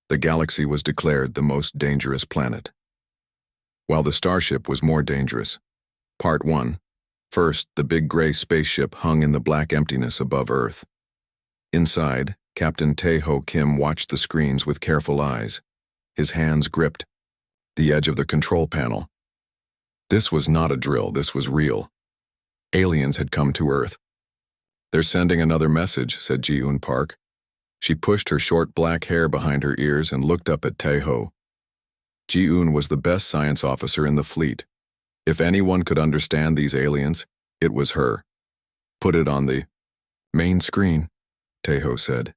The galaxy was declared the most dangerous planet, while the Starship was more dangerous. Part 1. First, the big gray spaceship hung in the black emptiness above Earth. Inside, Captain Tae-ho Kim watched the screens with careful eyes. His hands gripped the edge of the control panel. This was not a drill, this was real. Aliens had come to Earth. "They're sending another message," said Ji-Eun Park. She pushed her short black hair behind her ears and looked up at Tae-ho. Ji-Eun was the best science officer in the fleet. If anyone could understand these aliens, it was her. "Put it on the main screen," Tae-ho said.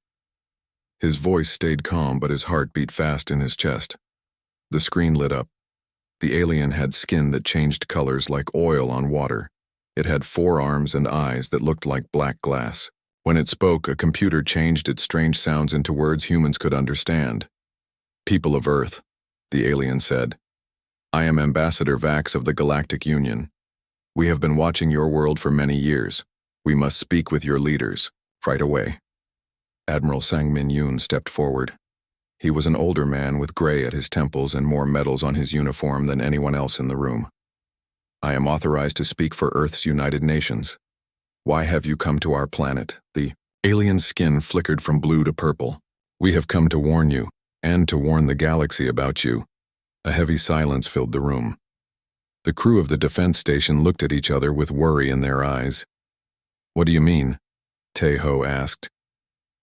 His voice stayed calm, but his heart beat fast in his chest. The screen lit up. The alien had skin that changed colors like oil on water. It had 4 arms and eyes that looked like black glass. When it spoke, a computer changed its strange sounds into words humans could understand. "People of Earth," the alien said. "I am Ambassador Vax of the Galactic Union. We have been watching your world for many years. We must speak with your leaders, right away." Admiral Sang-Min Yoon stepped forward. He was an older man with gray at his temples and more medals on his uniform than anyone else in the room. "I am authorized to speak for Earth's United Nations. Why have you come to our planet?" The alien's skin flickered from blue to purple. "We have come to warn you, and to warn the galaxy about you." A heavy silence filled the room. The crew of the defense station looked at each other with worry in their eyes. "What do you mean?" Tae-ho asked.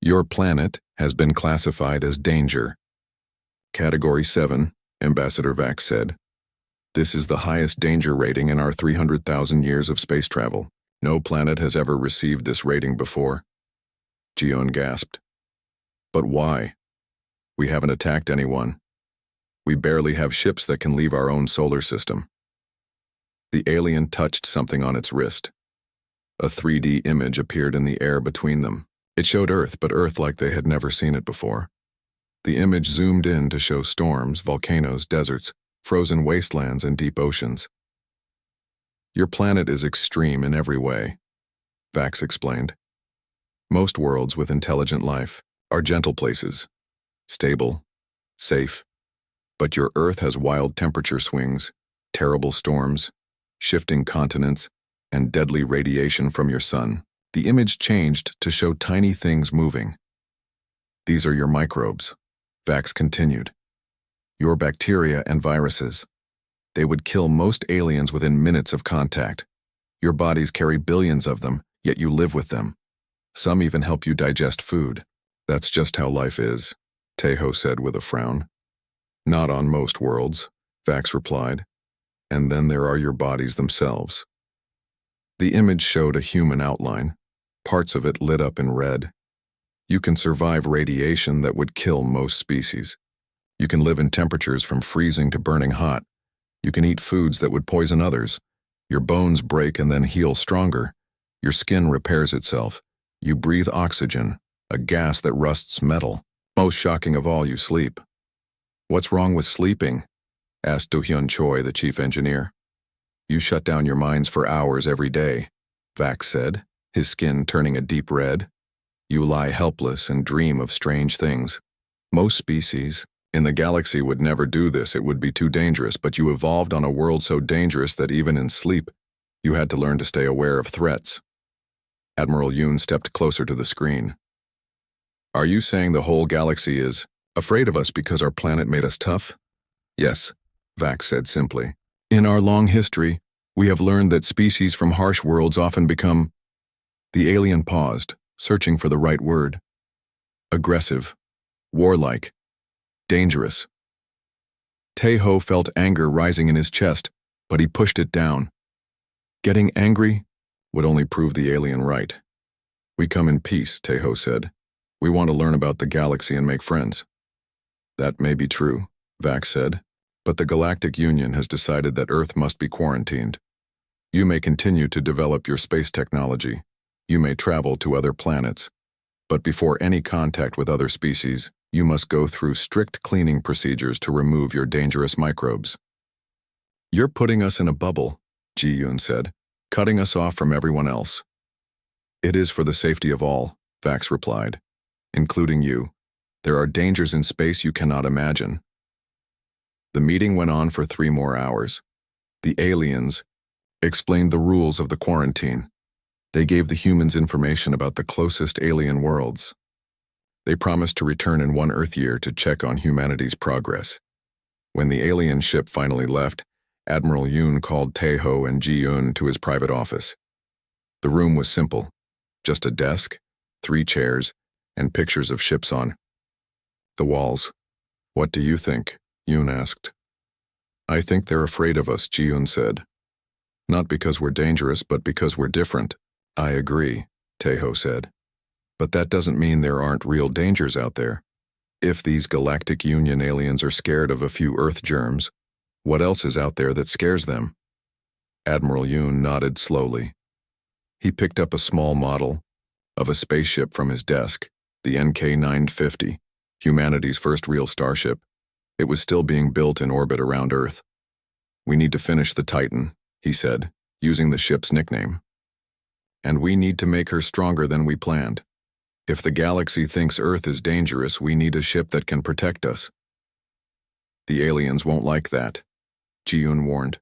"Your planet has been classified as danger." "Category 7, Ambassador Vax said. "This is the highest danger rating in our 300,000 years of space travel. No planet has ever received this rating before." Ji-Eun gasped. "But why? We haven't attacked anyone. We barely have ships that can leave our own solar system." The alien touched something on its wrist. A 3D image appeared in the air between them. It showed Earth, but Earth like they had never seen it before. The image zoomed in to show storms, volcanoes, deserts, frozen wastelands, and deep oceans. "Your planet is extreme in every way," Vax explained. "Most worlds with intelligent life are gentle places, stable, safe. But your Earth has wild temperature swings, terrible storms, shifting continents, and deadly radiation from your sun." The image changed to show tiny things moving. "These are your microbes," Vax continued. "Your bacteria and viruses. They would kill most aliens within minutes of contact. Your bodies carry billions of them, yet you live with them. Some even help you digest food." "That's just how life is," Tae-ho said with a frown. "Not on most worlds," Vax replied. "And then there are your bodies themselves." The image showed a human outline. Parts of it lit up in red. "You can survive radiation that would kill most species. You can live in temperatures from freezing to burning hot. You can eat foods that would poison others. Your bones break and then heal stronger. Your skin repairs itself. You breathe oxygen, a gas that rusts metal. Most shocking of all, you sleep." "What's wrong with sleeping?" asked Do-hyun Choi, the chief engineer. "You shut down your minds for hours every day," Vax said, his skin turning a deep red. "You lie helpless and dream of strange things. Most species in the galaxy would never do this, it would be too dangerous, but you evolved on a world so dangerous that even in sleep, you had to learn to stay aware of threats." Admiral Yoon stepped closer to the screen. "Are you saying the whole galaxy is afraid of us because our planet made us tough?" "Yes," Vax said simply. "In our long history, we have learned that species from harsh worlds often become—" The alien paused, searching for the right word. "Aggressive, warlike, dangerous." Tae-ho felt anger rising in his chest, but he pushed it down. Getting angry would only prove the alien right. "We come in peace," Tae-ho said. "We want to learn about the galaxy and make friends." "That may be true," Vax said, "but the Galactic Union has decided that Earth must be quarantined. You may continue to develop your space technology. You may travel to other planets. But before any contact with other species, you must go through strict cleaning procedures to remove your dangerous microbes." "You're putting us in a bubble," Ji-Eun said, "cutting us off from everyone else." "It is for the safety of all," Vax replied, "including you. There are dangers in space you cannot imagine. The meeting went on for 3 more hours. The aliens explained the rules of the quarantine. They gave the humans information about the closest alien worlds. They promised to return in 1 Earth year to check on humanity's progress. When the alien ship finally left, Admiral Yoon called Tae-ho and Ji-eun to his private office. The room was simple, just a desk, 3 chairs, and pictures of ships on the walls. "What do you think?" Yoon asked. "I think they're afraid of us," Ji-eun said. "Not because we're dangerous, but because we're different." "I agree," Tae-ho said. "But that doesn't mean there aren't real dangers out there. If these Galactic Union aliens are scared of a few Earth germs, what else is out there that scares them?" Admiral Yoon nodded slowly. He picked up a small model of a spaceship from his desk, the NK-950, humanity's first real starship. It was still being built in orbit around Earth. "We need to finish the Titan," he said, using the ship's nickname. "And we need to make her stronger than we planned. If the galaxy thinks Earth is dangerous, we need a ship that can protect us." "The aliens won't like that," Ji-eun warned.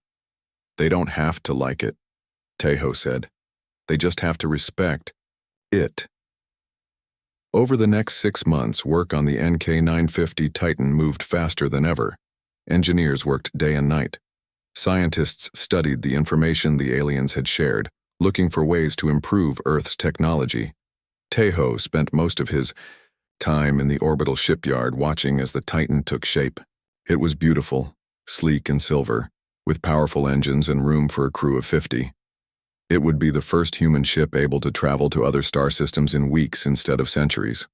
"They don't have to like it," Tae-ho said. "They just have to respect it." Over the next 6 months, work on the NK-950 Titan moved faster than ever. Engineers worked day and night. Scientists studied the information the aliens had shared, looking for ways to improve Earth's technology. Tae-ho spent most of his time in the orbital shipyard watching as the Titan took shape. It was beautiful, sleek and silver, with powerful engines and room for a crew of 50. It would be the first human ship able to travel to other star systems in weeks instead of centuries.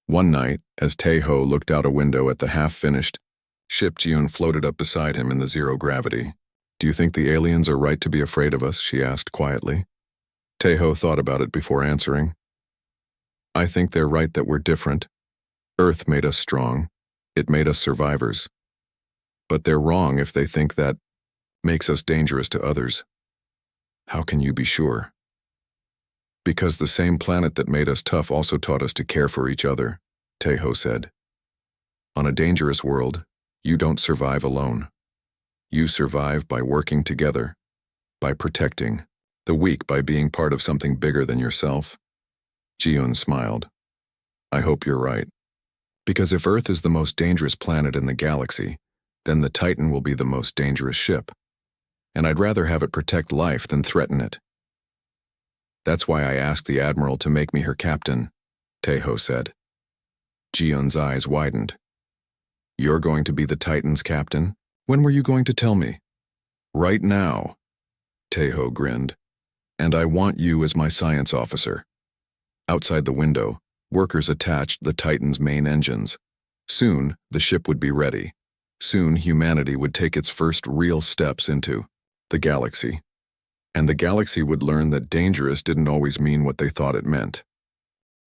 One night, as Tae-ho looked out a window at the half-finished ship, Ji-eun floated up beside him in the zero gravity. "Do you think the aliens are right to be afraid of us?" she asked quietly. Tae-ho thought about it before answering. "I think they're right that we're different. Earth made us strong. It made us survivors. But they're wrong if they think that makes us dangerous to others." "How can you be sure?" "Because the same planet that made us tough also taught us to care for each other," Tae-ho said. "On a dangerous world, you don't survive alone. You survive by working together, by protecting the weak, by being part of something bigger than yourself." Ji-eun smiled. "I hope you're right. Because if Earth is the most dangerous planet in the galaxy, then the Titan will be the most dangerous ship. And I'd rather have it protect life than threaten it. That's why I asked the Admiral to make me her captain," Tae-ho said. Ji-eun's eyes widened. "You're going to be the Titan's captain? When were you going to tell me?" "Right now," Tae-ho grinned. "And I want you as my science officer." Outside the window, workers attached the Titan's main engines. Soon, the ship would be ready. Soon, humanity would take its first real steps into the galaxy. And the galaxy would learn that dangerous didn't always mean what they thought it meant.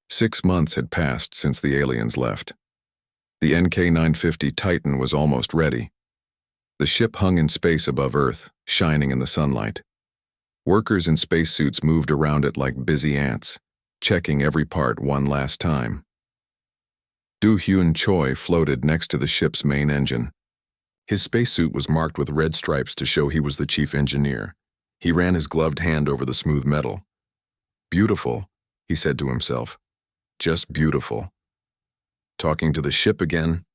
6 months had passed since the aliens left. The NK-950 Titan was almost ready. The ship hung in space above Earth, shining in the sunlight. Workers in spacesuits moved around it like busy ants, checking every part one last time. Do-hyun Choi floated next to the ship's main engine. His spacesuit was marked with red stripes to show he was the chief engineer. He ran his gloved hand over the smooth metal. "Beautiful," he said to himself. "Just beautiful." "Talking to the ship again,"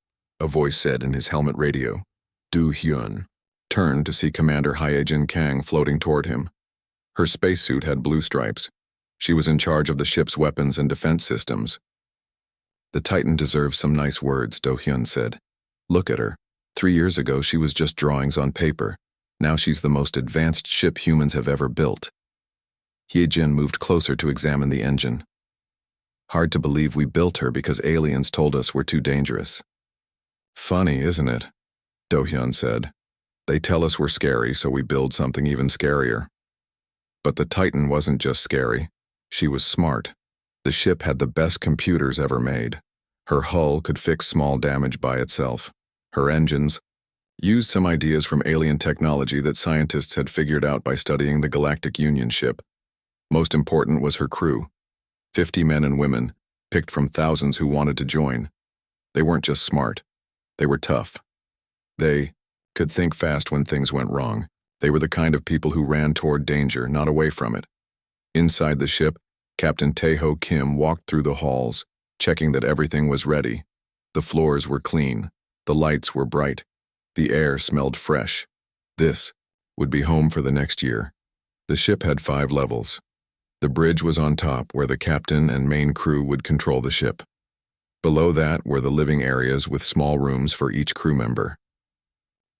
a voice said in his helmet radio. Do-hyun turned to see Commander Hyejin Kang floating toward him. Her spacesuit had blue stripes. She was in charge of the ship's weapons and defense systems. "The Titan deserves some nice words," Do-hyun said. "Look at her. 3 years ago, she was just drawings on paper. Now she's the most advanced ship humans have ever built." Hyejin moved closer to examine the engine. "Hard to believe we built her because aliens told us we're too dangerous." "Funny, isn't it?" Do-hyun said. "They tell us we're scary, so we build something even scarier." But the Titan wasn't just scary. She was smart. The ship had the best computers ever made. Her hull could fix small damage by itself. Her engines used some ideas from alien technology that scientists had figured out by studying the Galactic Union ship. Most important was her crew. 50 men and women, picked from thousands who wanted to join. They weren't just smart. They were tough. They could think fast when things went wrong. They were the kind of people who ran toward danger, not away from it. Inside the ship, Captain Tae-ho Kim walked through the halls, checking that everything was ready. The floors were clean. The lights were bright. The air smelled fresh. This would be home for the next year. The ship had 5 levels. The bridge was on top, where the captain and main crew would control the ship. Below that were the living areas with small rooms for each crew member.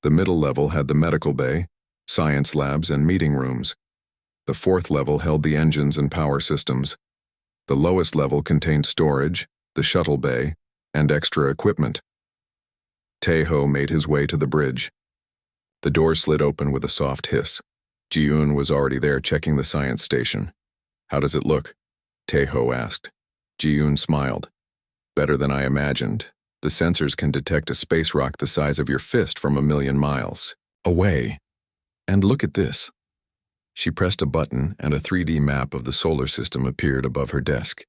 The middle level had the medical bay, science labs, and meeting rooms. The 4th level held the engines and power systems. The lowest level contained storage, the shuttle bay, and extra equipment. Tae-ho made his way to the bridge. The door slid open with a soft hiss. Ji-yoon was already there checking the science station. "How does it look?" Tae-ho asked. Ji-yoon smiled. "Better than I imagined. The sensors can detect a space rock the size of your fist from 1,000,000 miles away. And look at this." She pressed a button and a 3D map of the solar system appeared above her desk.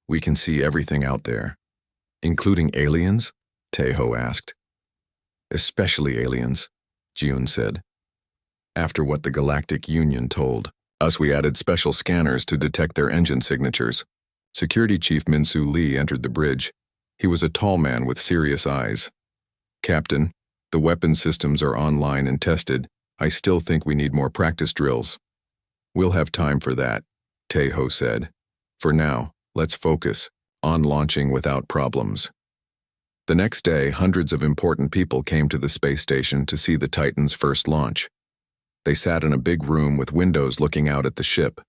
"We can see everything out there." "Including aliens?" Tae-ho asked. "Especially aliens," Ji-yoon said. "After what the Galactic Union told us, we added special scanners to detect their engine signatures." Security Chief Min-soo Lee entered the bridge. He was a tall man with serious eyes. "Captain, the weapon systems are online and tested. I still think we need more practice drills." "We'll have time for that," Tae-ho said. "For now, let's focus on launching without problems." The next day, hundreds of important people came to the space station to see the Titan's first launch. They sat in a big room with windows looking out at the ship.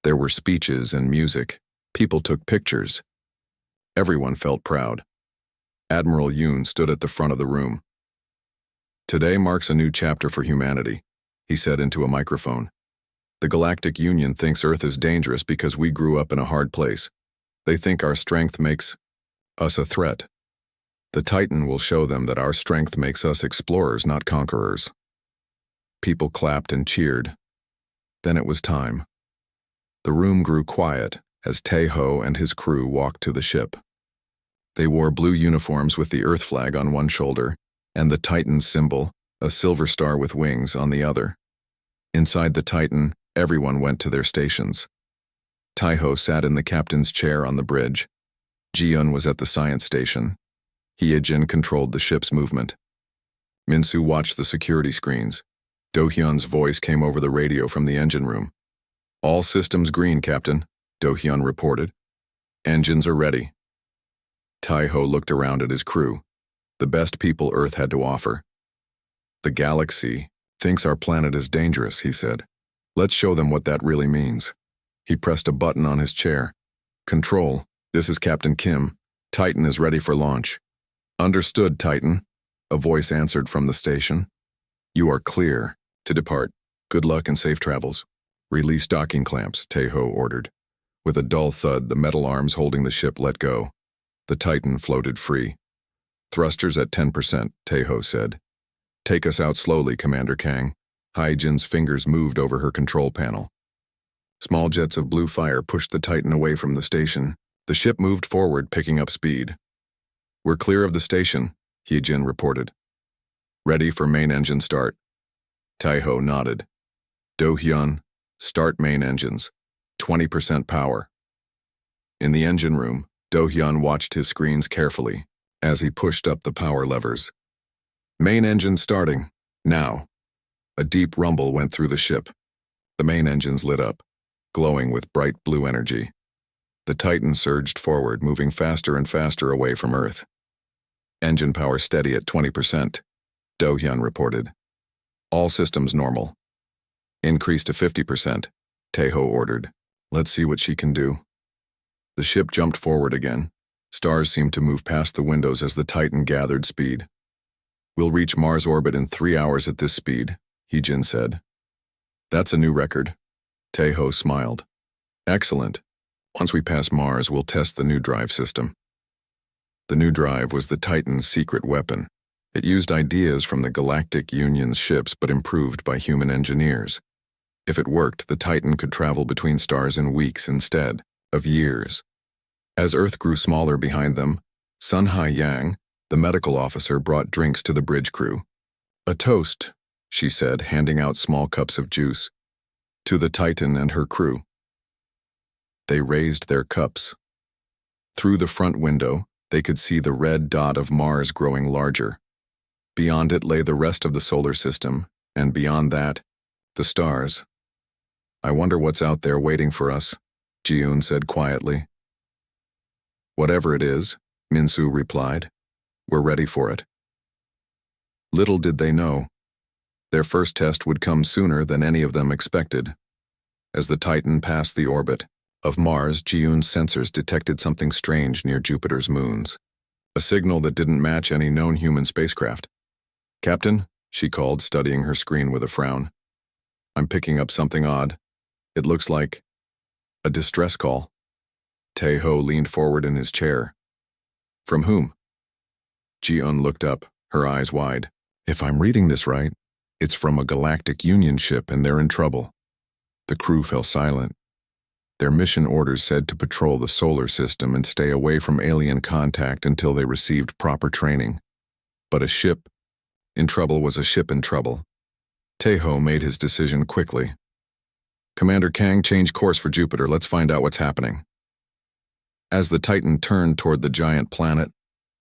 There were speeches and music. People took pictures. Everyone felt proud. Admiral Yoon stood at the front of the room. "Today marks a new chapter for humanity," he said into a microphone. "The Galactic Union thinks Earth is dangerous because we grew up in a hard place. They think our strength makes us a threat. The Titan will show them that our strength makes us explorers, not conquerors." People clapped and cheered. Then it was time. The room grew quiet as Tae-ho and his crew walked to the ship. They wore blue uniforms with the Earth flag on one shoulder and the Titan's symbol, a silver star with wings, on the other. Inside the Titan, everyone went to their stations. Tae-ho sat in the captain's chair on the bridge. Ji-yoon was at the science station. Hye-jin controlled the ship's movement. Min-soo watched the security screens. Do-hyun's voice came over the radio from the engine room. "All systems green, Captain," Do-hyun reported. "Engines are ready." Tae-ho looked around at his crew. The best people Earth had to offer. "The galaxy thinks our planet is dangerous," he said. "Let's show them what that really means." He pressed a button on his chair. "Control, this is Captain Kim. Titan is ready for launch." "Understood, Titan," a voice answered from the station. "You are clear to depart. Good luck and safe travels." "Release docking clamps," Tae-ho ordered. With a dull thud, the metal arms holding the ship let go. The Titan floated free. "Thrusters at 10%, Tae-ho said. "Take us out slowly, Commander Kang." Hye-jin's fingers moved over her control panel. Small jets of blue fire pushed the Titan away from the station. The ship moved forward, picking up speed. "We're clear of the station," Hye-jin reported. "Ready for main engine start." Tae-ho nodded. "Do-hyun, start main engines. 20% power." In the engine room, Do-hyun watched his screens carefully as he pushed up the power levers. "Main engine starting. Now." A deep rumble went through the ship. The main engines lit up, glowing with bright blue energy. The Titan surged forward, moving faster and faster away from Earth. "Engine power steady at 20%, Do-hyun reported. "All systems normal." "Increase to 50%, Tae-ho ordered. "Let's see what she can do." The ship jumped forward again. Stars seemed to move past the windows as the Titan gathered speed. "We'll reach Mars orbit in 3 hours at this speed," Hye-jin said. "That's a new record." Tae-ho smiled. "Excellent. Once we pass Mars, we'll test the new drive system." The new drive was the Titan's secret weapon. It used ideas from the Galactic Union's ships but improved by human engineers. If it worked, the Titan could travel between stars in weeks instead of years. As Earth grew smaller behind them, Sun Hai Yang, the medical officer, brought drinks to the bridge crew. "A toast," she said, handing out small cups of juice. "To the Titan and her crew." They raised their cups. Through the front window, they could see the red dot of Mars growing larger. Beyond it lay the rest of the solar system, and beyond that, the stars. "I wonder what's out there waiting for us," Ji-yoon said quietly. "Whatever it is," Min-soo replied, "we're ready for it." Little did they know, their first test would come sooner than any of them expected. As the Titan passed the orbit of Mars, Ji-yoon's sensors detected something strange near Jupiter's moons. A signal that didn't match any known human spacecraft. "Captain," she called, studying her screen with a frown. "I'm picking up something odd. It looks like a distress call." Tae-ho leaned forward in his chair. "From whom?" Ji-eun looked up, her eyes wide. "If I'm reading this right, it's from a Galactic Union ship and they're in trouble." The crew fell silent. Their mission orders said to patrol the solar system and stay away from alien contact until they received proper training. But a ship in trouble was a ship in trouble. Tae-ho made his decision quickly. "Commander Kang, change course for Jupiter. Let's find out what's happening." As the Titan turned toward the giant planet,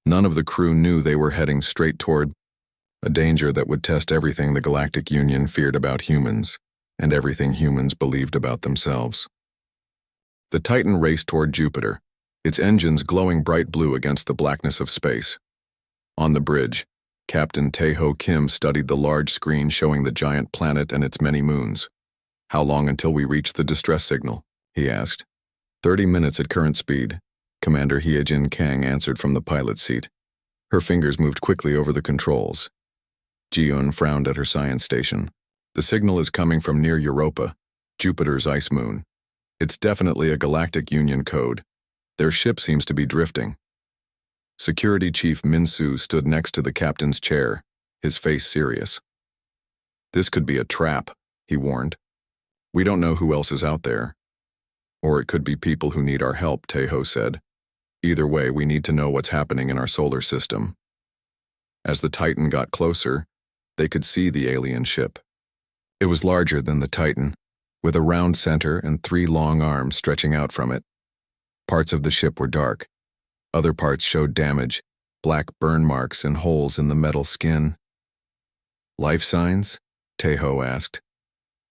none of the crew knew they were heading straight toward a danger that would test everything the Galactic Union feared about humans, and everything humans believed about themselves. The Titan raced toward Jupiter, its engines glowing bright blue against the blackness of space. On the bridge, Captain Tae-ho Kim studied the large screen showing the giant planet and its many moons. "How long until we reach the distress signal?" he asked. 30 minutes at current speed," Commander Hyejin Kang answered from the pilot's seat. Her fingers moved quickly over the controls. Ji-eun frowned at her science station. "The signal is coming from near Europa, Jupiter's ice moon. It's definitely a Galactic Union code. Their ship seems to be drifting." Security Chief Min-soo stood next to the captain's chair, his face serious. "This could be a trap," he warned. "We don't know who else is out there." "Or it could be people who need our help," Tae-ho said. "Either way, we need to know what's happening in our solar system." As the Titan got closer, they could see the alien ship. It was larger than the Titan, with a round center and 3 long arms stretching out from it. Parts of the ship were dark. Other parts showed damage, black burn marks and holes in the metal skin. "Life signs?" Tae-ho asked.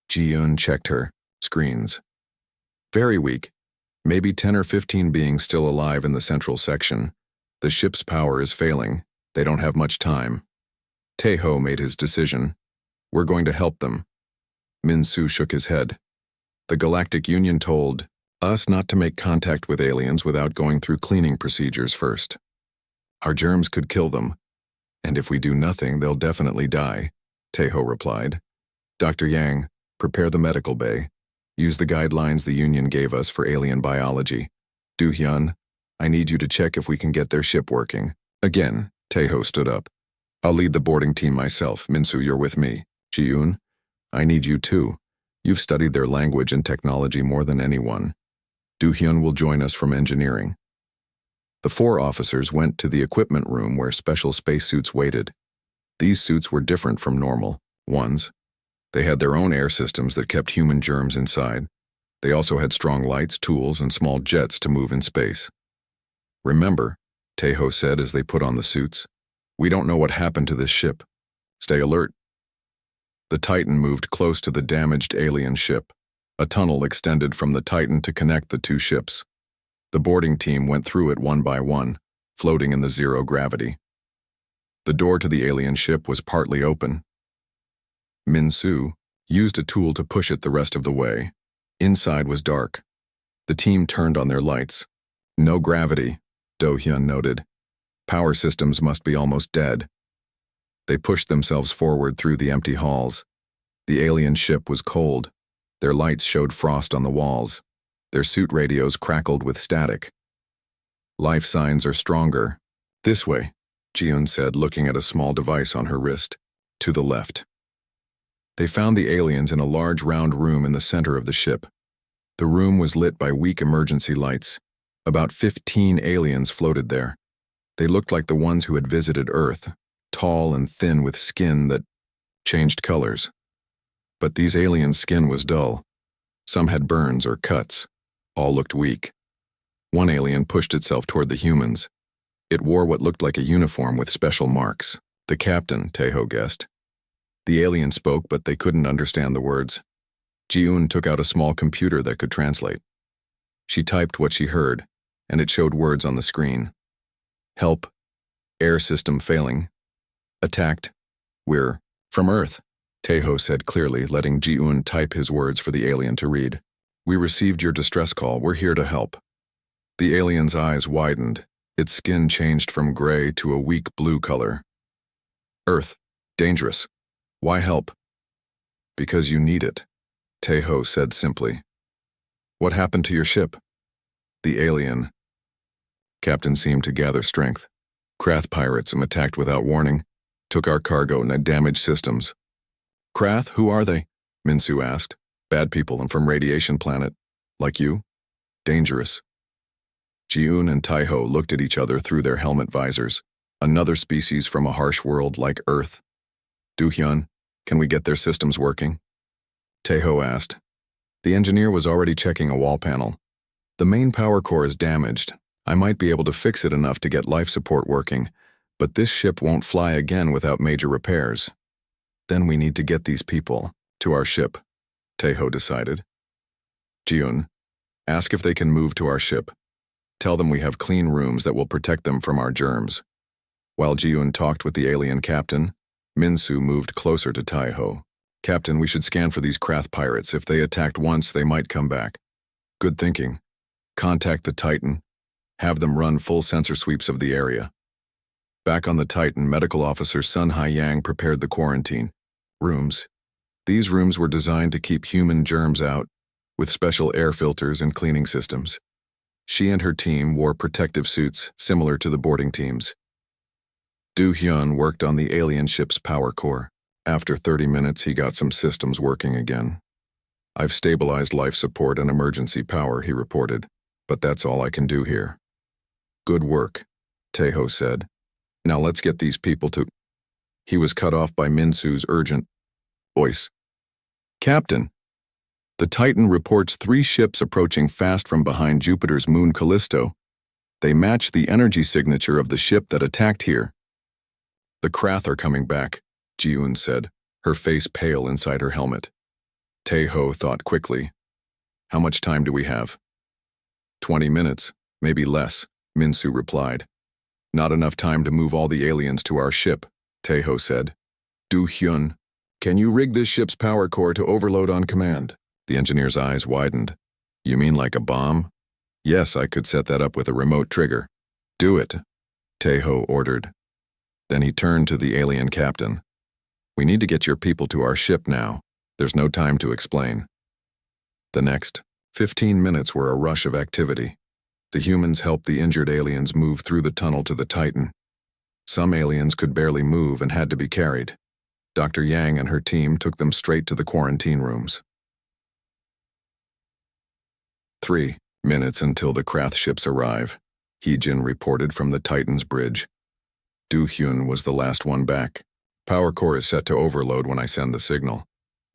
Ji-eun checked her screens. "Very weak. Maybe 10 or 15 beings still alive in the central section. The ship's power is failing. They don't have much time." Tae-ho made his decision. "We're going to help them." Min-soo shook his head. "The Galactic Union told us not to make contact with aliens without going through cleaning procedures first. Our germs could kill them, and if we do nothing, they'll definitely die," Tae-ho replied. "Dr. Yang, prepare the medical bay. Use the guidelines the Union gave us for alien biology. Do-hyun, I need you to check if we can get their ship working." Again, Tae-ho stood up. "I'll lead the boarding team myself. Min-soo, you're with me. Ji-yoon, I need you too. You've studied their language and technology more than anyone. Do-hyun will join us from engineering." The 4 officers went to the equipment room where special spacesuits waited. These suits were different from normal ones. They had their own air systems that kept human germs inside. They also had strong lights, tools, and small jets to move in space. "Remember," Tae-ho said as they put on the suits, "we don't know what happened to this ship. Stay alert." The Titan moved close to the damaged alien ship. A tunnel extended from the Titan to connect the 2 ships. The boarding team went through it one by one, floating in the zero gravity. The door to the alien ship was partly open. Min-soo used a tool to push it the rest of the way. Inside was dark. The team turned on their lights. "No gravity," Do-hyun noted. "Power systems must be almost dead." They pushed themselves forward through the empty halls. The alien ship was cold. Their lights showed frost on the walls. Their suit radios crackled with static. "Life signs are stronger." "This way," Ji-eun said, looking at a small device on her wrist. "To the left." They found the aliens in a large round room in the center of the ship. The room was lit by weak emergency lights. About 15 aliens floated there. They looked like the ones who had visited Earth, tall and thin with skin that changed colors. But these aliens' skin was dull. Some had burns or cuts. All looked weak. One alien pushed itself toward the humans. It wore what looked like a uniform with special marks. The captain, Taeho guessed. The alien spoke, but they couldn't understand the words. Ji-un took out a small computer that could translate. She typed what she heard, and it showed words on the screen. Help. Air system failing. Attacked. We're from Earth, Taeho said clearly, letting Ji-un type his words for the alien to read. We received your distress call. We're here to help. The alien's eyes widened. Its skin changed from gray to a weak blue color. Earth. Dangerous. Why help? Because you need it, Taeho said simply. What happened to your ship? The alien. Captain seemed to gather strength. Krath pirates attacked without warning, took our cargo and damaged systems. Krath, who are they? Minsu asked. Bad people and from radiation planet. Like you? Dangerous. Ji-un and Taeho looked at each other through their helmet visors. Another species from a harsh world like Earth. Do-hyun, can we get their systems working? Taeho asked. The engineer was already checking a wall panel. The main power core is damaged. I might be able to fix it enough to get life support working, but this ship won't fly again without major repairs. Then we need to get these people to our ship, Taeho decided. Ji-un, ask if they can move to our ship. Tell them we have clean rooms that will protect them from our germs. While Ji-un talked with the alien captain, Minsu moved closer to Taeho. Captain, we should scan for these Krath pirates. If they attacked once, they might come back. Good thinking. Contact the Titan. Have them run full sensor sweeps of the area. Back on the Titan, Medical Officer Sun Hai-yang prepared the quarantine rooms. These rooms were designed to keep human germs out, with special air filters and cleaning systems. She and her team wore protective suits similar to the boarding teams. Do-hyun worked on the alien ship's power core. After 30 minutes, he got some systems working again. I've stabilized life support and emergency power, he reported, but that's all I can do here. Good work, Taeho said. Now let's get these people to... He was cut off by Minsu's urgent voice. Captain, the Titan reports 3 ships approaching fast from behind Jupiter's moon Callisto. They match the energy signature of the ship that attacked here. The Krath are coming back, Ji-un said, her face pale inside her helmet. Taeho thought quickly. How much time do we have? 20 minutes, maybe less, Minsu replied. Not enough time to move all the aliens to our ship, Taeho said. Do-hyun, can you rig this ship's power core to overload on command? The engineer's eyes widened. You mean like a bomb? Yes, I could set that up with a remote trigger. Do it, Taeho ordered. Then he turned to the alien captain. We need to get your people to our ship now. There's no time to explain. The next 15 minutes were a rush of activity. The humans helped the injured aliens move through the tunnel to the Titan. Some aliens could barely move and had to be carried. Dr. Yang and her team took them straight to the quarantine rooms. 3 minutes until the Krath ships arrive, Heejin reported from the Titan's bridge. Do-hyun was the last one back. Power core is set to overload when I send the signal.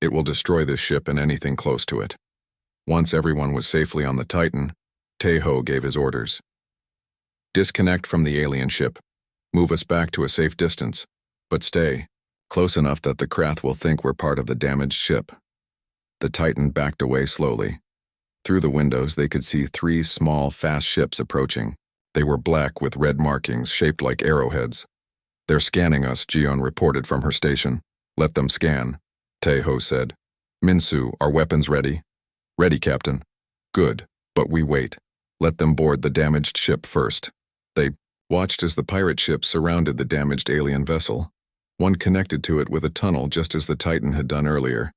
It will destroy this ship and anything close to it. Once everyone was safely on the Titan, Taeho gave his orders. Disconnect from the alien ship. Move us back to a safe distance, but stay close enough that the Krath will think we're part of the damaged ship. The Titan backed away slowly. Through the windows, they could see 3 small, fast ships approaching. They were black with red markings shaped like arrowheads. They're scanning us, Ji-un reported from her station. Let them scan, Taeho said. Minsu, are weapons ready? Ready, Captain. Good, but we wait. Let them board the damaged ship first. They watched as the pirate ship surrounded the damaged alien vessel. One connected to it with a tunnel just as the Titan had done earlier.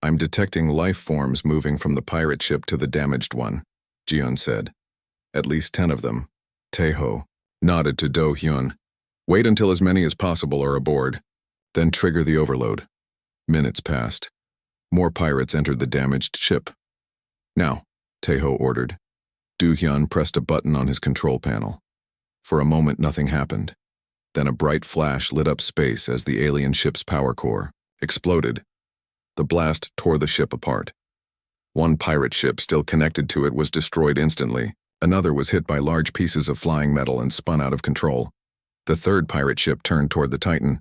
I'm detecting life forms moving from the pirate ship to the damaged one, Ji-un said. At least 10 of them. Taeho nodded to Do-hyun. Wait until as many as possible are aboard, then trigger the overload. Minutes passed. More pirates entered the damaged ship. Now, Taeho ordered. Do-hyun pressed a button on his control panel. For a moment, nothing happened. Then a bright flash lit up space as the alien ship's power core exploded. The blast tore the ship apart. One pirate ship still connected to it was destroyed instantly. Another was hit by large pieces of flying metal and spun out of control. The third pirate ship turned toward the Titan.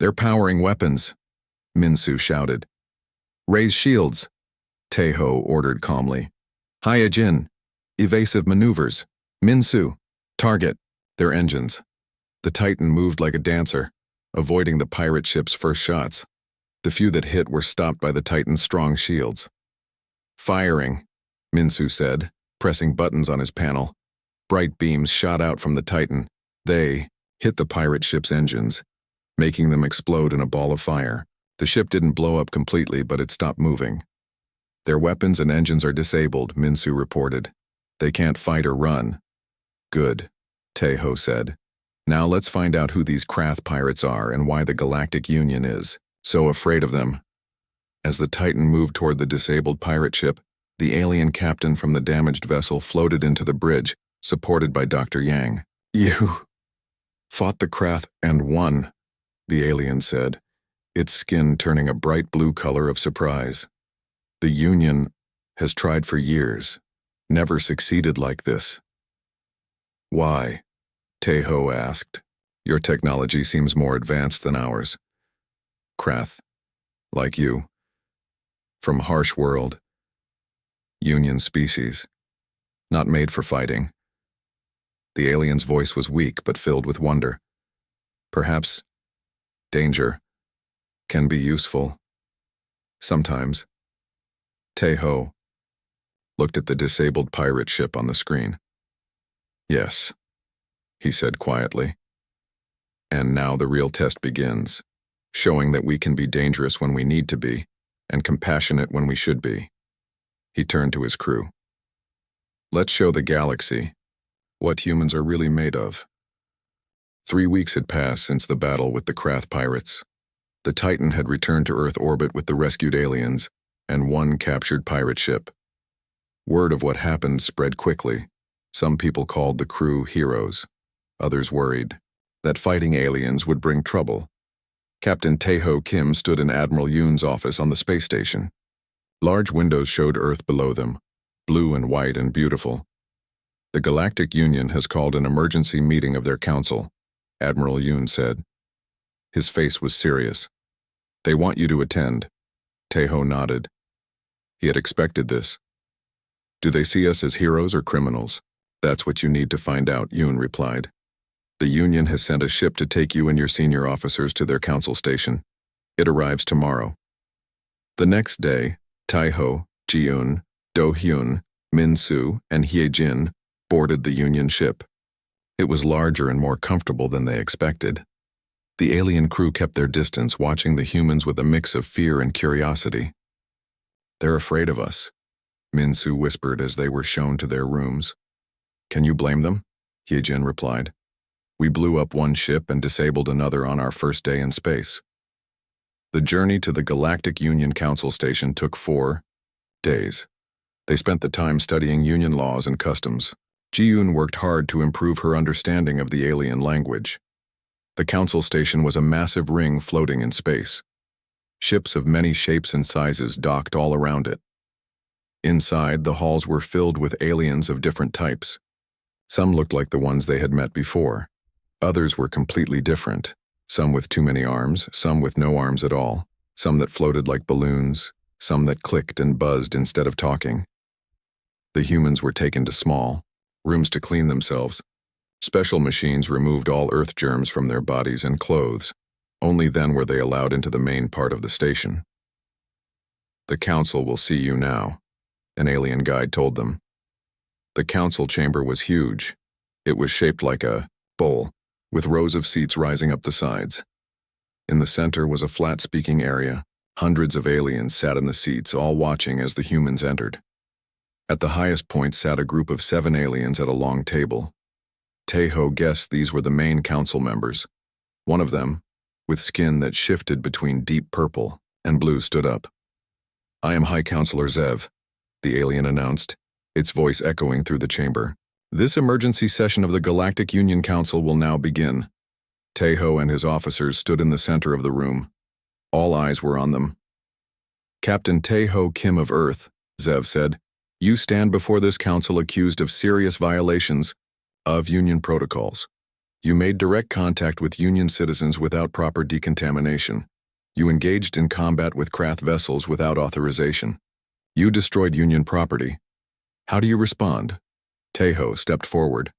"They're powering weapons," Minsu shouted. "Raise shields," Taeho ordered calmly. "Hyojin, evasive maneuvers. Minsu, target their engines." The Titan moved like a dancer, avoiding the pirate ship's first shots. The few that hit were stopped by the Titan's strong shields. "Firing," Minsu said, pressing buttons on his panel. Bright beams shot out from the Titan. They hit the pirate ship's engines, making them explode in a ball of fire. The ship didn't blow up completely, but it stopped moving. "Their weapons and engines are disabled," Minsu reported. "They can't fight or run." "Good," Taeho said. "Now let's find out who these Krath pirates are and why the Galactic Union is so afraid of them." As the Titan moved toward the disabled pirate ship, the alien captain from the damaged vessel floated into the bridge, supported by Dr. Yang. "You fought the Krath and won," the alien said, its skin turning a bright blue color of surprise. "The Union has tried for years, never succeeded like this." "Why?" Taeho asked. "Your technology seems more advanced than ours." "Krath, like you, from harsh world, Union species, not made for fighting." The alien's voice was weak but filled with wonder. "Perhaps danger can be useful. Sometimes." Taeho looked at the disabled pirate ship on the screen. "Yes," he said quietly. "And now the real test begins, showing that we can be dangerous when we need to be, and compassionate when we should be." He turned to his crew. "Let's show the galaxy what humans are really made of." 3 weeks had passed since the battle with the Krath pirates. The Titan had returned to Earth orbit with the rescued aliens and one captured pirate ship. Word of what happened spread quickly. Some people called the crew heroes. Others worried that fighting aliens would bring trouble. Captain Taeho Kim stood in Admiral Yoon's office on the space station. Large windows showed Earth below them, blue and white and beautiful. "The Galactic Union has called an emergency meeting of their council," Admiral Yoon said. His face was serious. "They want you to attend." Taeho nodded. He had expected this. "Do they see us as heroes or criminals?" "That's what you need to find out," Yoon replied. "The Union has sent a ship to take you and your senior officers to their council station. It arrives tomorrow." The next day, Taeho, Jiun, Do-hyun, Min-soo, and Hye-jin boarded the Union ship. It was larger and more comfortable than they expected. The alien crew kept their distance, watching the humans with a mix of fear and curiosity. "They're afraid of us," Min-soo whispered as they were shown to their rooms. "Can you blame them?" Hye-jin replied. "We blew up one ship and disabled another on our first day in space." The journey to the Galactic Union Council Station took 4 days. They spent the time studying Union laws and customs. Jiun worked hard to improve her understanding of the alien language. The council station was a massive ring floating in space. Ships of many shapes and sizes docked all around it. Inside, the halls were filled with aliens of different types. Some looked like the ones they had met before. Others were completely different. Some with too many arms, some with no arms at all, some that floated like balloons, some that clicked and buzzed instead of talking. The humans were taken to small rooms to clean themselves. Special machines removed all earth germs from their bodies and clothes. Only then were they allowed into the main part of the station. "The council will see you now," an alien guide told them. The council chamber was huge. It was shaped like a bowl, with rows of seats rising up the sides. In the center was a flat speaking area. Hundreds of aliens sat in the seats, all watching as the humans entered. At the highest point sat a group of 7 aliens at a long table. Taeho guessed these were the main council members. One of them, with skin that shifted between deep purple and blue, stood up. "I am High Counselor Zev," the alien announced, its voice echoing through the chamber. This emergency session of the Galactic Union Council will now begin. Tejo and his officers stood in the center of the room. All eyes were on them. Captain Tejo Kim of Earth, Zev said, you stand before this council accused of serious violations of Union protocols. You made direct contact with Union citizens without proper decontamination. You engaged in combat with Krath vessels without authorization. You destroyed Union property. How do you respond? Tejo stepped forward.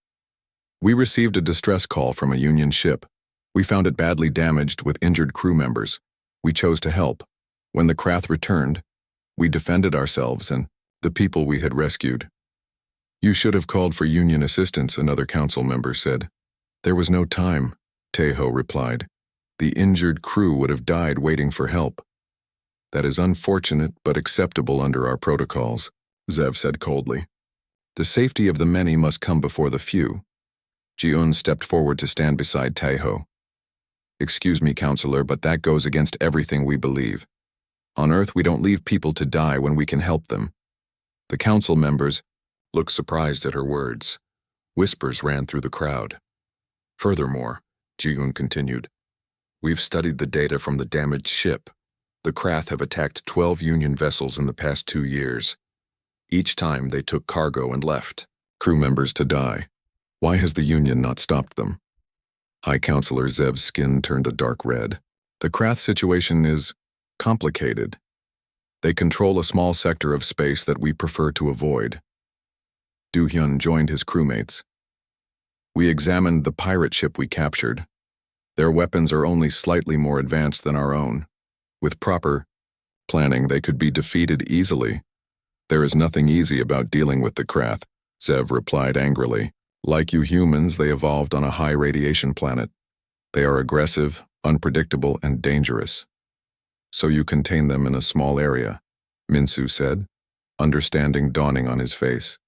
We received a distress call from a Union ship. We found it badly damaged with injured crew members. We chose to help. When the Krath returned, we defended ourselves and the people we had rescued. You should have called for Union assistance, another council member said. There was no time, Tejo replied. The injured crew would have died waiting for help. That is unfortunate but acceptable under our protocols, Zev said coldly. The safety of the many must come before the few. Ji-un stepped forward to stand beside Tejo. Excuse me, counselor, but that goes against everything we believe. On Earth, we don't leave people to die when we can help them. The council members looked surprised at her words. Whispers ran through the crowd. Furthermore, Ji-un continued, we've studied the data from the damaged ship. The Krath have attacked 12 Union vessels in the past 2 years. Each time they took cargo and left crew members to die. Why has the Union not stopped them? High Counselor Zev's skin turned a dark red. The Krath situation is complicated. They control a small sector of space that we prefer to avoid. Do-hyun joined his crewmates. We examined the pirate ship we captured. Their weapons are only slightly more advanced than our own. With proper planning, they could be defeated easily. There is nothing easy about dealing with the Krath, Zev replied angrily. Like you humans, they evolved on a high radiation planet. They are aggressive, unpredictable, and dangerous. So you contain them in a small area, Minsu said, understanding dawning on his face.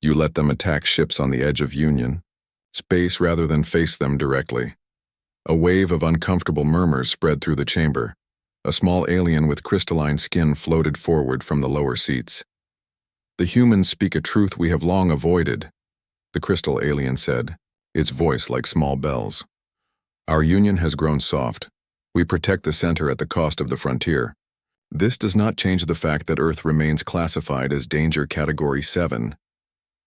You let them attack ships on the edge of Union space rather than face them directly. A wave of uncomfortable murmurs spread through the chamber. A small alien with crystalline skin floated forward from the lower seats. The humans speak a truth we have long avoided, the crystal alien said, its voice like small bells. Our Union has grown soft. We protect the center at the cost of the frontier. This does not change the fact that Earth remains classified as Danger Category 7,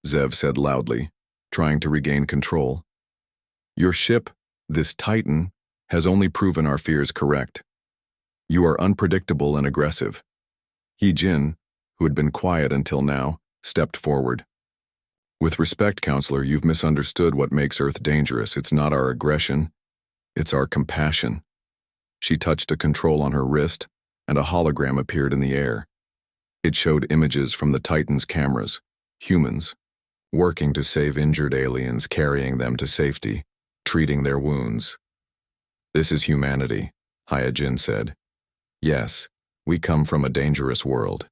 Zev said loudly, trying to regain control. Your ship, this Titan, has only proven our fears correct. You are unpredictable and aggressive. He-Jin, who had been quiet until now, stepped forward. With respect, Counselor, you've misunderstood what makes Earth dangerous. It's not our aggression, it's our compassion. She touched a control on her wrist, and a hologram appeared in the air. It showed images from the Titan's cameras, humans, working to save injured aliens, carrying them to safety, treating their wounds. This is humanity, Hyojin said. Yes, we come from a dangerous world.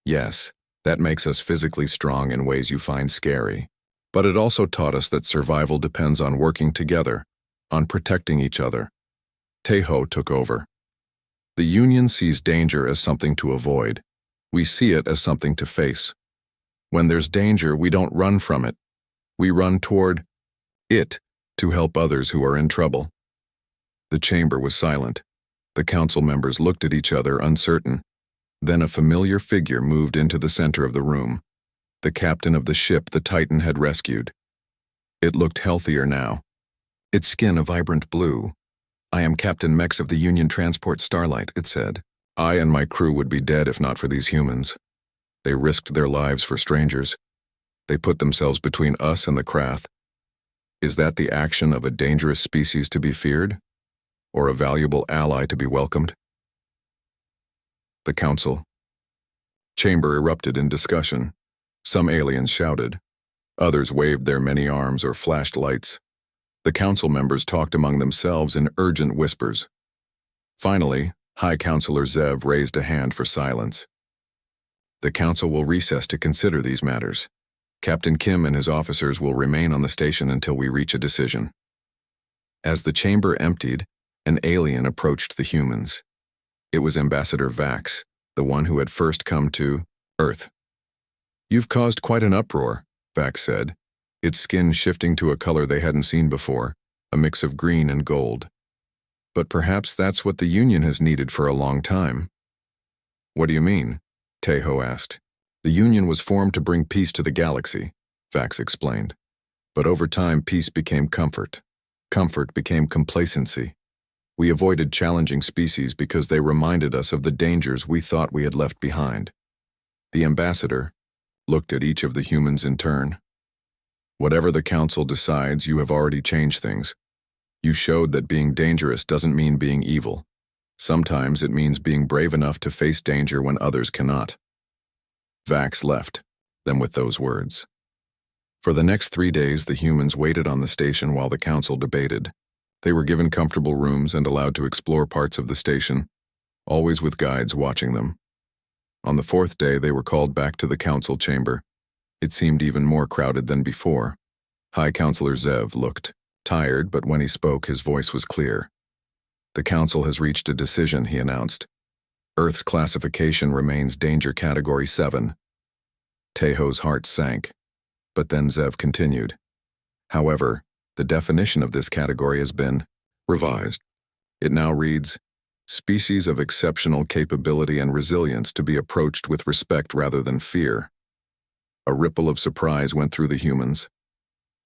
Yes, that makes us physically strong in ways you find scary. But it also taught us that survival depends on working together, on protecting each other. Tejo took over. The Union sees danger as something to avoid. We see it as something to face. When there's danger, we don't run from it. We run toward it to help others who are in trouble. The chamber was silent. The council members looked at each other, uncertain. Then a familiar figure moved into the center of the room. The captain of the ship the Titan had rescued. It looked healthier now. Its skin a vibrant blue. I am Captain Mex of the Union Transport Starlight, it said. I and my crew would be dead if not for these humans. They risked their lives for strangers. They put themselves between us and the Krath. Is that the action of a dangerous species to be feared? Or a valuable ally to be welcomed? The council. Chamber erupted in discussion. Some aliens shouted. Others waved their many arms or flashed lights. The council members talked among themselves in urgent whispers. Finally, High Counselor Zev raised a hand for silence. The council will recess to consider these matters. Captain Kim and his officers will remain on the station until we reach a decision. As the chamber emptied, an alien approached the humans. It was Ambassador Vax, the one who had first come to Earth. You've caused quite an uproar, Vax said, its skin shifting to a color they hadn't seen before, a mix of green and gold. But perhaps that's what the Union has needed for a long time. What do you mean? Tejo asked. The Union was formed to bring peace to the galaxy, Vax explained. But over time, peace became comfort. Comfort became complacency. We avoided challenging species because they reminded us of the dangers we thought we had left behind. The ambassador looked at each of the humans in turn. Whatever the council decides, you have already changed things. You showed that being dangerous doesn't mean being evil. Sometimes it means being brave enough to face danger when others cannot. Vax left them with those words. For the next 3 days, the humans waited on the station while the council debated. They were given comfortable rooms and allowed to explore parts of the station, always with guides watching them. On the 4th day, they were called back to the council chamber. It seemed even more crowded than before. High Counselor Zev looked tired, but when he spoke, his voice was clear. The council has reached a decision, he announced. Earth's classification remains Danger Category 7. Tejo's heart sank, but then Zev continued. However, the definition of this category has been revised. It now reads, species of exceptional capability and resilience to be approached with respect rather than fear. A ripple of surprise went through the humans.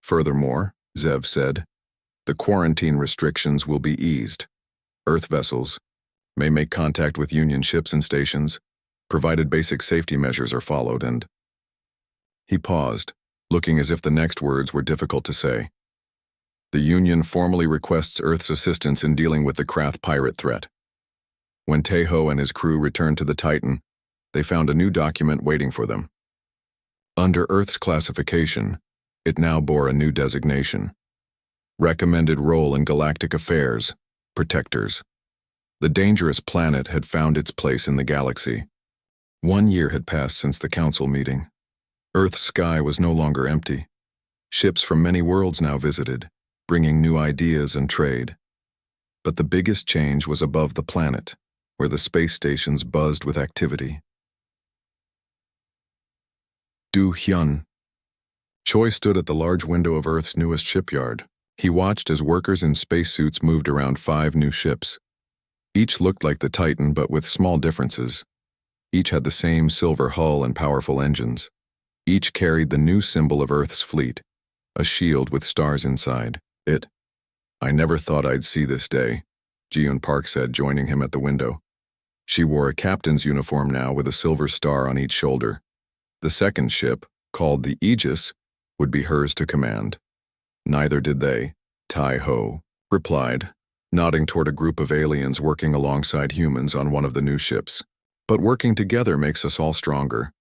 Furthermore, Zev said, the quarantine restrictions will be eased. Earth vessels may make contact with Union ships and stations, provided basic safety measures are followed, and... He paused, looking as if the next words were difficult to say. The Union formally requests Earth's assistance in dealing with the Krath pirate threat. When Tejo and his crew returned to the Titan, they found a new document waiting for them. Under Earth's classification, it now bore a new designation. Recommended role in galactic affairs, protectors. The dangerous planet had found its place in the galaxy. 1 year had passed since the council meeting. Earth's sky was no longer empty. Ships from many worlds now visited, bringing new ideas and trade. But the biggest change was above the planet, where the space stations buzzed with activity. Du Hyun. Choi stood at the large window of Earth's newest shipyard. He watched as workers in spacesuits moved around 5 new ships. Each looked like the Titan, but with small differences. Each had the same silver hull and powerful engines. Each carried the new symbol of Earth's fleet, a shield with stars inside. I never thought I'd see this day, Ji-Yoon Park said, joining him at the window. She wore a captain's uniform now with a silver star on each shoulder. The second ship, called the Aegis, would be hers to command. Neither did they, Tai-Ho replied, nodding toward a group of aliens working alongside humans on one of the new ships. But working together makes us all stronger.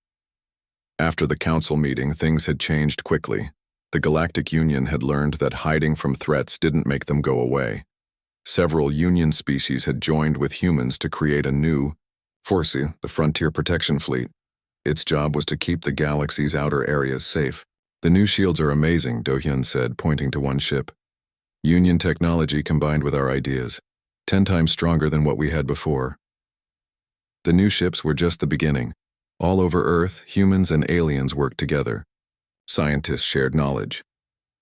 After the council meeting, things had changed quickly. The Galactic Union had learned that hiding from threats didn't make them go away. Several Union species had joined with humans to create a new FFY, the Frontier Protection Fleet. Its job was to keep the galaxy's outer areas safe. The new shields are amazing, Do-Hyun said, pointing to one ship. Union technology combined with our ideas. 10 times stronger than what we had before. The new ships were just the beginning. All over Earth, humans and aliens worked together. Scientists shared knowledge.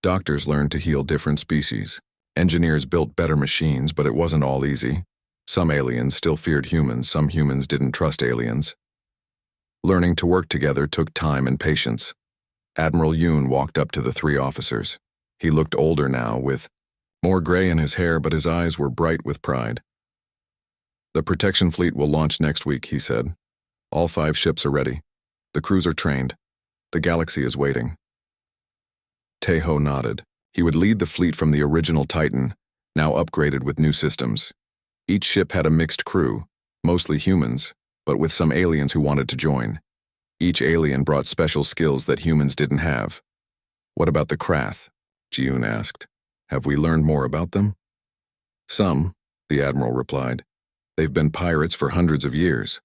Doctors learned to heal different species. Engineers built better machines, but it wasn't all easy. Some aliens still feared humans, some humans didn't trust aliens. Learning to work together took time and patience. Admiral Yoon walked up to the 3 officers. He looked older now, with more gray in his hair, but his eyes were bright with pride. The protection fleet will launch next week, he said. All 5 ships are ready. The crews are trained. The galaxy is waiting. Tejo nodded. He would lead the fleet from the original Titan, now upgraded with new systems. Each ship had a mixed crew, mostly humans, but with some aliens who wanted to join. Each alien brought special skills that humans didn't have. What about the Krath? Ji-Yoon asked. Have we learned more about them? Some, the Admiral replied. They've been pirates for hundreds of years.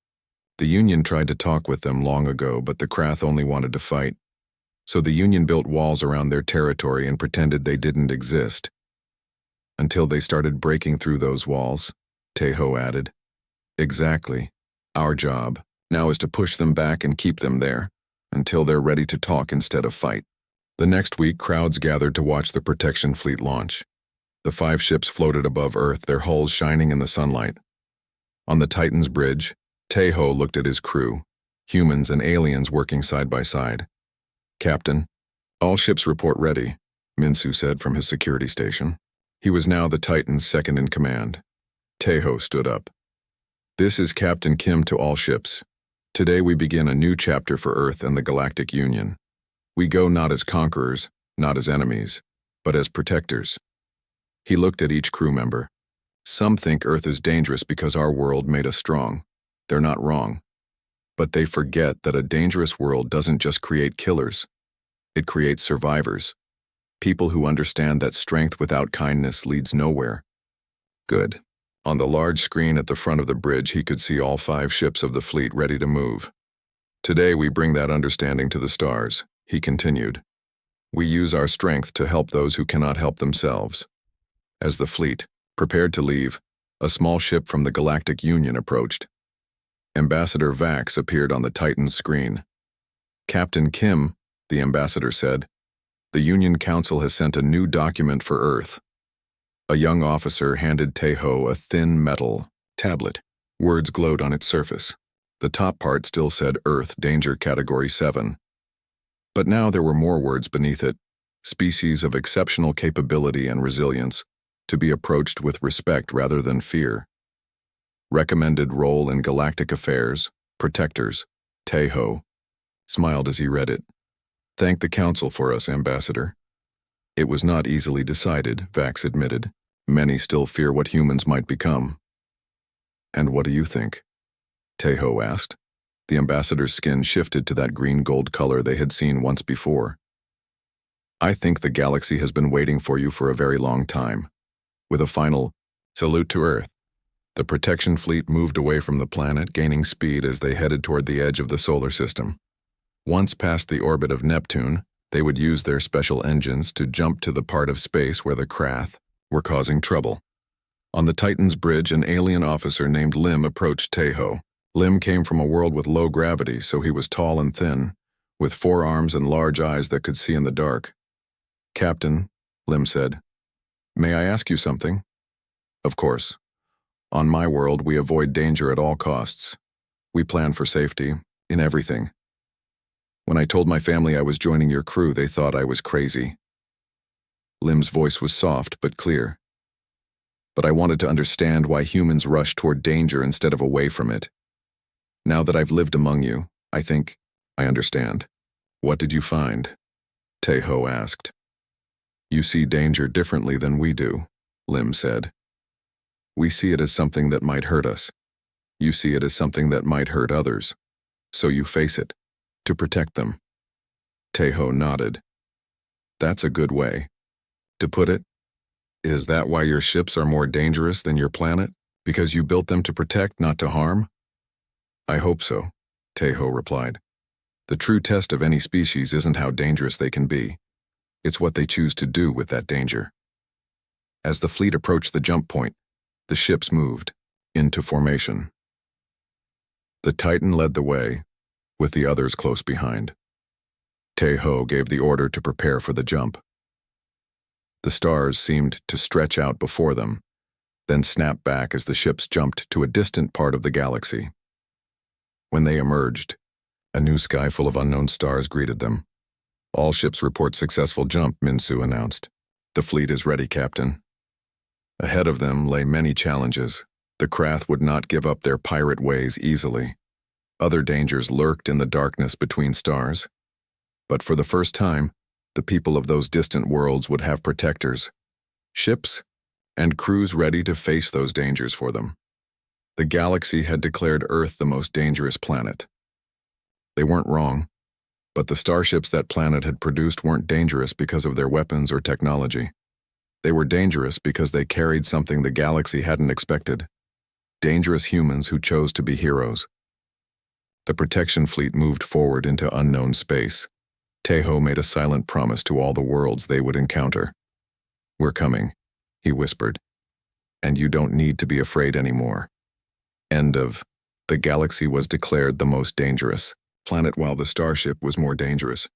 The Union tried to talk with them long ago, but the Krath only wanted to fight. So the Union built walls around their territory and pretended they didn't exist. Until they started breaking through those walls, Tejo added. Exactly. Our job now is to push them back and keep them there. until they're ready to talk instead of fight. The next week, crowds gathered to watch the protection fleet launch. The 5 ships floated above Earth, their hulls shining in the sunlight. On the Titan's bridge, Taeho looked at his crew, humans and aliens working side by side. "Captain, all ships report ready," Minsu said from his security station. He was now the Titan's second in command. Taeho stood up. "This is Captain Kim to all ships. Today we begin a new chapter for Earth and the Galactic Union. We go not as conquerors, not as enemies, but as protectors." He looked at each crew member. "Some think Earth is dangerous because our world made us strong. They're not wrong. But they forget that a dangerous world doesn't just create killers. It creates survivors. People who understand that strength without kindness leads nowhere." Good. On the large screen at the front of the bridge, he could see all 5 ships of the fleet ready to move. "Today we bring that understanding to the stars," he continued. "We use our strength to help those who cannot help themselves." As the fleet prepared to leave, a small ship from the Galactic Union approached. Ambassador Vax appeared on the Titan's screen. "Captain Kim," the ambassador said, "the Union Council has sent a new document for Earth." A young officer handed Taeho a thin metal tablet. Words glowed on its surface. The top part still said Earth Danger Category 7. But now there were more words beneath it, species of exceptional capability and resilience, to be approached with respect rather than fear. Recommended role in galactic affairs, protectors, Taeho smiled as he read it. "Thank the Council for us, Ambassador." "It was not easily decided," Vax admitted. "Many still fear what humans might become." "And what do you think?" Taeho asked. The ambassador's skin shifted to that green-gold color they had seen once before. "I think the galaxy has been waiting for you for a very long time." With a final salute to Earth, the protection fleet moved away from the planet, gaining speed as they headed toward the edge of the solar system. Once past the orbit of Neptune, they would use their special engines to jump to the part of space where the Krath were causing trouble. On the Titan's bridge, an alien officer named Lim approached Taeho. Lim came from a world with low gravity, so he was tall and thin, with 4 arms and large eyes that could see in the dark. "Captain," Lim said, "may I ask you something?" "Of course. On my world, we avoid danger at all costs. We plan for safety, in everything. When I told my family I was joining your crew, they thought I was crazy." Lim's voice was soft but clear. "But I wanted to understand why humans rush toward danger instead of away from it. Now that I've lived among you, I think I understand." "What did you find?" Taeho asked. "You see danger differently than we do," Lim said. "We see it as something that might hurt us. You see it as something that might hurt others. So you face it, to protect them." Taeho nodded. "That's a good way to put it. Is that why your ships are more dangerous than your planet? Because you built them to protect, not to harm?" "I hope so," Taeho replied. "The true test of any species isn't how dangerous they can be. It's what they choose to do with that danger." As the fleet approached the jump point, the ships moved into formation. The Titan led the way, with the others close behind. Taeho gave the order to prepare for the jump. The stars seemed to stretch out before them, then snap back as the ships jumped to a distant part of the galaxy. When they emerged, a new sky full of unknown stars greeted them. "All ships report successful jump," Minsu announced. "The fleet is ready, Captain." Ahead of them lay many challenges. The Krath would not give up their pirate ways easily. Other dangers lurked in the darkness between stars. But for the first time, the people of those distant worlds would have protectors, ships, and crews ready to face those dangers for them. The galaxy had declared Earth the most dangerous planet. They weren't wrong, but the starships that planet had produced weren't dangerous because of their weapons or technology. They were dangerous because they carried something the galaxy hadn't expected. Dangerous humans who chose to be heroes. The protection fleet moved forward into unknown space. Taeho made a silent promise to all the worlds they would encounter. "We're coming," he whispered. "And you don't need to be afraid anymore." End of. The galaxy was declared the most dangerous. Planet while the starship was more dangerous.